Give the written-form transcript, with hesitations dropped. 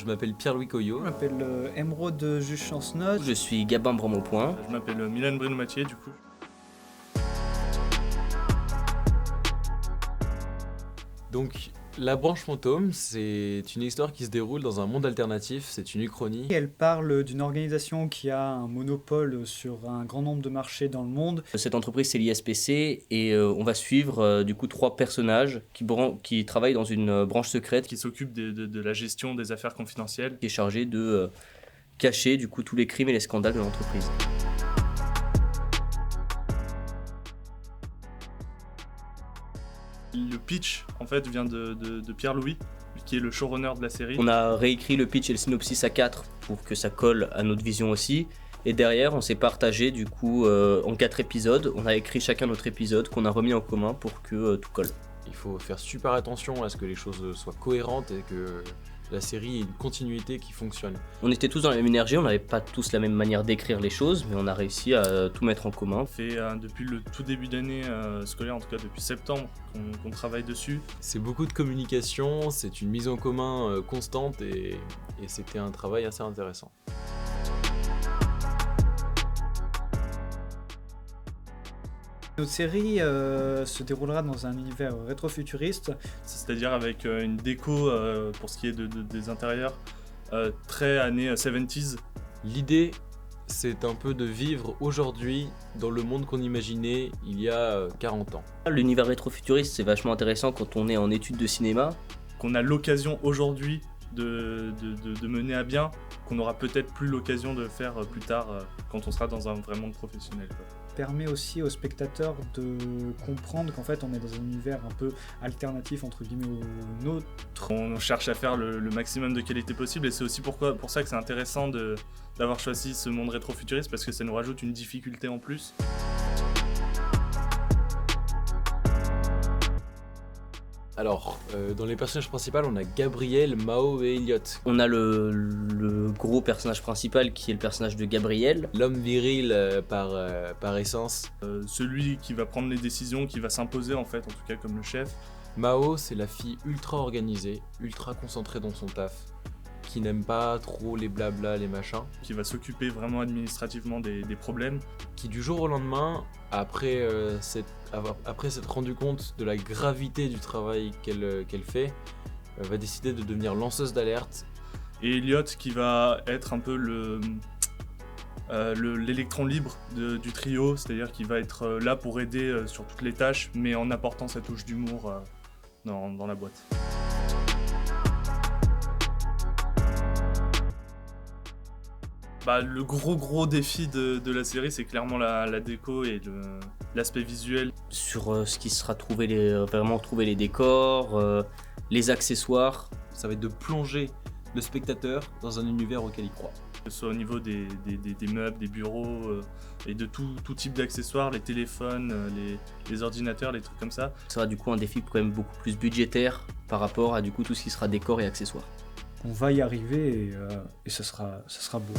Je m'appelle Pierre-Louis Coyot. Je m'appelle Emeraude Juge-Chancenoz. Je suis Gabin Bramaupoint. Je m'appelle Milan Breno-Mathieu du coup. Donc, La Branche Fantôme, c'est une histoire qui se déroule dans un monde alternatif, c'est une uchronie. Elle parle d'une organisation qui a un monopole sur un grand nombre de marchés dans le monde. Cette entreprise, c'est l'ISPC et on va suivre du coup 3 personnages qui travaillent dans une branche secrète Qui s'occupe de la gestion des affaires confidentielles. qui est chargée de cacher du coup tous les crimes et les scandales de l'entreprise. Le pitch en fait vient de Pierre-Louis, qui est le showrunner de la série. On a réécrit le pitch et le synopsis à 4 pour que ça colle à notre vision aussi. Et derrière, on s'est partagé du coup en 4 épisodes. On a écrit chacun notre épisode qu'on a remis en commun pour que tout colle. Il faut faire super attention à ce que les choses soient cohérentes et que la série ait une continuité qui fonctionne. On était tous dans la même énergie, on n'avait pas tous la même manière d'écrire les choses, mais on a réussi à tout mettre en commun. On fait depuis le tout début d'année scolaire, en tout cas depuis septembre, qu'on travaille dessus. C'est beaucoup de communication, c'est une mise en commun constante et c'était un travail assez intéressant. Notre série se déroulera dans un univers rétrofuturiste. C'est-à-dire avec une déco pour ce qui est des intérieurs très années 70s. L'idée, c'est un peu de vivre aujourd'hui dans le monde qu'on imaginait il y a 40 ans. L'univers rétrofuturiste, c'est vachement intéressant quand on est en études de cinéma. Qu'on a l'occasion aujourd'hui de mener à bien, qu'on n'aura peut-être plus l'occasion de faire plus tard quand on sera dans un vrai monde professionnel, quoi. Permet aussi aux spectateurs de comprendre qu'en fait on est dans un univers un peu alternatif entre guillemets au nôtre. On cherche à faire le maximum de qualité possible et c'est aussi pour ça que c'est intéressant d'avoir choisi ce monde rétrofuturiste parce que ça nous rajoute une difficulté en plus. Alors, dans les personnages principaux, on a Gabriel, Mao et Elliot. On a le gros personnage principal qui est le personnage de Gabriel. L'homme viril par essence. Celui qui va prendre les décisions, qui va s'imposer en fait, en tout cas comme le chef. Mao, c'est la fille ultra organisée, ultra concentrée dans son taf, qui n'aime pas trop les blabla, les machins. Qui va s'occuper vraiment administrativement des problèmes. Qui du jour au lendemain, après s'être rendu compte de la gravité du travail qu'elle fait, va décider de devenir lanceuse d'alerte. Et Elliot qui va être un peu l'électron libre du trio, c'est-à-dire qu'il va être là pour aider sur toutes les tâches, mais en apportant sa touche d'humour dans la boîte. Le gros défi de la série, c'est clairement la déco et l'aspect visuel. Sur ce qui sera trouver les décors, les accessoires. Ça va être de plonger le spectateur dans un univers auquel il croit. Que ce soit au niveau des meubles, des bureaux et de tout type d'accessoires, les téléphones, les ordinateurs, les trucs comme ça. Ce sera du coup un défi quand même beaucoup plus budgétaire par rapport à du coup tout ce qui sera décor et accessoires. On va y arriver et ça sera beau.